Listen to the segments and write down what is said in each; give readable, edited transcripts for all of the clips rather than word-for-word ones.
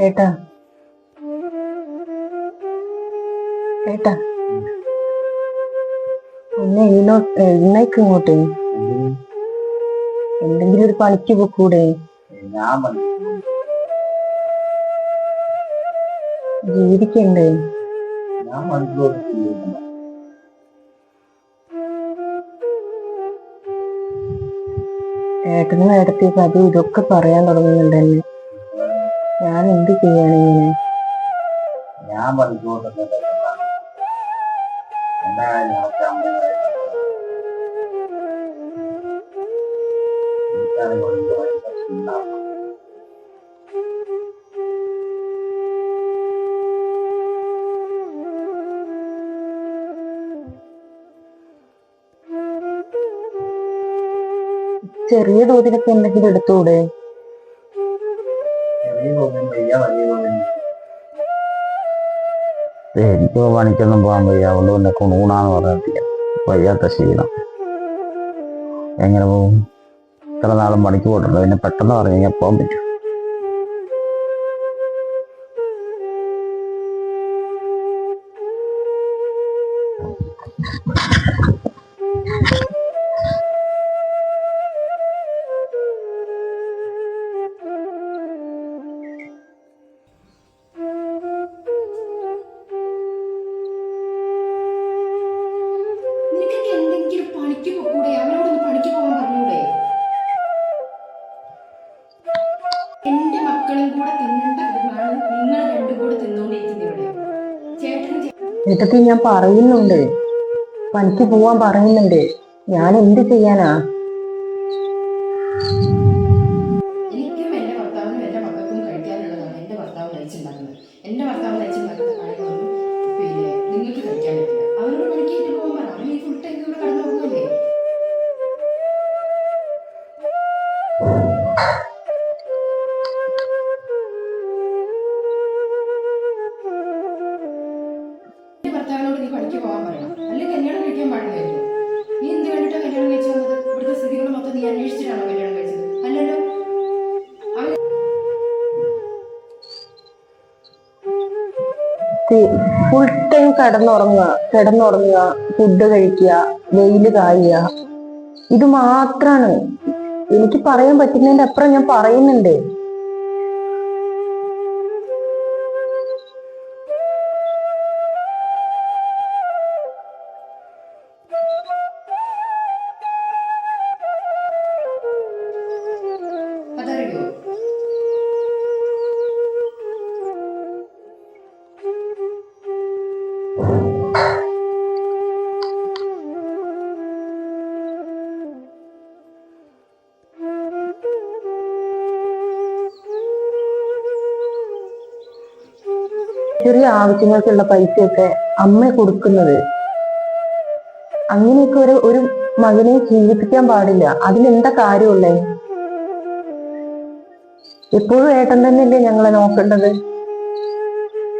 ഏട്ടാ ഏട്ടാ ഒന്ന് എഴുന്നേക്ക് ഇങ്ങോട്ട്. എന്തെങ്കിലും ഒരു പണിക്ക് പോക്കൂടെ? ജീവിക്കണ്ടേ? ഏട്ടനും ഏട്ടത്തേക്ക് അതും ഇതൊക്കെ പറയാൻ തുടങ്ങുന്നുണ്ടെന്നെ. ഞാൻ എന്ത് ചെയ്യാണിങ്ങനെ? ഞാൻ പഠിച്ചുകൊണ്ടിരുന്നത് എന്റെ കാര്യം നോക്കി അമ്മയുടെ ചെറിയ തോതിലൊക്കെ എന്തെങ്കിലും എടുത്തൂടെ? ചെറിയ തോതിൽ വയ്യ, വലിയ തോതിൽ എനിക്ക് പണിക്കൊന്നും പോകാൻ വയ്യ. അതുകൊണ്ട് പിന്നെ കുണൂണാന്ന് പറഞ്ഞിട്ടില്ല. വയ്യാത്ത ക്ഷീണം എങ്ങനെ പോകും? ഇത്ര നാളും പണിക്ക് പോയിട്ടുണ്ട്. പിന്നെ പെട്ടെന്ന് പറഞ്ഞു കഴിഞ്ഞാൽ പോകാൻ പറ്റും. എന്റെ മക്കളും കൂടെ തിന്നേണ്ട വിധമാണ് നിങ്ങൾ രണ്ടും കൂടെ തിന്നോണ്ടിരിക്കുന്നത്. ഏട്ടത്തി ഞാൻ പറയുന്നുണ്ട്, പണിക്ക് പോവാൻ പറയുന്നുണ്ട്. ഞാൻ എന്ത് ചെയ്യാനാ? എനിക്കും എന്റെ ഭർത്താവിനും എന്റെ മക്കൾക്കും കഴിക്കാനുള്ളതാണ് എന്റെ ഭർത്താവ് നയിച്ചുണ്ടാക്കുന്നത്. എന്റെ ഭർത്താവ് നയിച്ചുണ്ടാക്കുന്ന കാര്യങ്ങളൊന്നും പിന്നെ നിങ്ങൾക്ക് കഴിക്കാൻ പറ്റില്ല. അവരോട് പണിക്കേറ്റ് പോകാൻ പറ. അവൻ ഈ ഫുൾ ടൈം ഇവിടെ കടന്നു പോകുന്നല്ലേ? എന്റെ ഭർത്താവിനോട് നീ പണിക്ക് പോകാൻ പറയണം. അല്ലെങ്കിൽ കല്യാണം കഴിക്കാൻ പാടില്ലായിരുന്നു. നീ എന്ത് വേണ്ടിയിട്ടാണ് കല്യാണം കഴിച്ചു വന്നത്? ഇവിടുത്തെ സ്ഥിതികൾ മൊത്തം നീ അന്വേഷിച്ചിട്ടാണോ കല്യാണം കഴിച്ചത്? അല്ലല്ലോ. ഫുൾ ടൈം കിടന്നുറങ്ങുക, ഫുഡ് കഴിക്കുക, വെയില് കായുക, ഇത് മാത്രാണ് എനിക്ക് പറയാൻ പറ്റുന്നതിന്റെ അപ്പുറം ഞാൻ പറയുന്നുണ്ട്. അതറിയോ? ചെറിയ ആവശ്യങ്ങൾക്കുള്ള പൈസയൊക്കെ അമ്മ കൊടുക്കുന്നത്. അങ്ങനെയൊക്കെ ഒരു മകനെ ജീവിപ്പിക്കാൻ പാടില്ല. അതിലെന്താ കാര്യമുള്ളേ? എപ്പോഴും ഏട്ടൻ തന്നെയല്ലേ ഞങ്ങളെ നോക്കേണ്ടത്?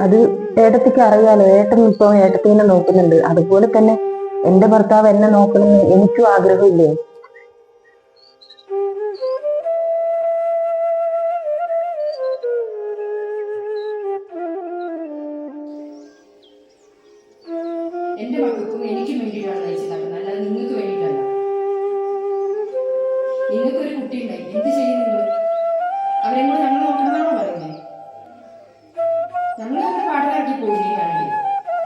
അത് ഏട്ടത്തിക്ക് അറിയാലോ. ഏട്ടൻ ഇപ്പൊ ഏട്ടത്തിനെ നോക്കുന്നുണ്ട്. അതുപോലെ തന്നെ എന്റെ ഭർത്താവ് എന്നെ നോക്കണമെന്ന് എനിക്കും ആഗ്രഹമില്ലേ? എന്റെ മക്കൾക്കും എനിക്കും വേണ്ടിയിട്ടാണ് നയിച്ചുണ്ടാക്കുന്നത്, അല്ലാതെ നിങ്ങൾക്ക് വേണ്ടിയിട്ടല്ല. നിങ്ങൾക്കൊരു കുട്ടി ഉണ്ടായി, എന്ത് ചെയ്യും നിങ്ങൾ? അവരെ കൂടെ ഞങ്ങൾ നോക്കണമെന്നാണോ പറയുന്നത്? ഞങ്ങൾ അവരെ പാടലാക്കി പോവുകയും വേണമെങ്കിൽ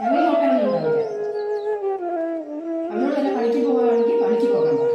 ഞങ്ങൾ നോക്കാനൊന്നും ഉണ്ടാവില്ല. അവരോട് തന്നെ പണിക്ക് പോകാനാണെങ്കിൽ പണിക്ക് പോകാൻ പാടില്ല.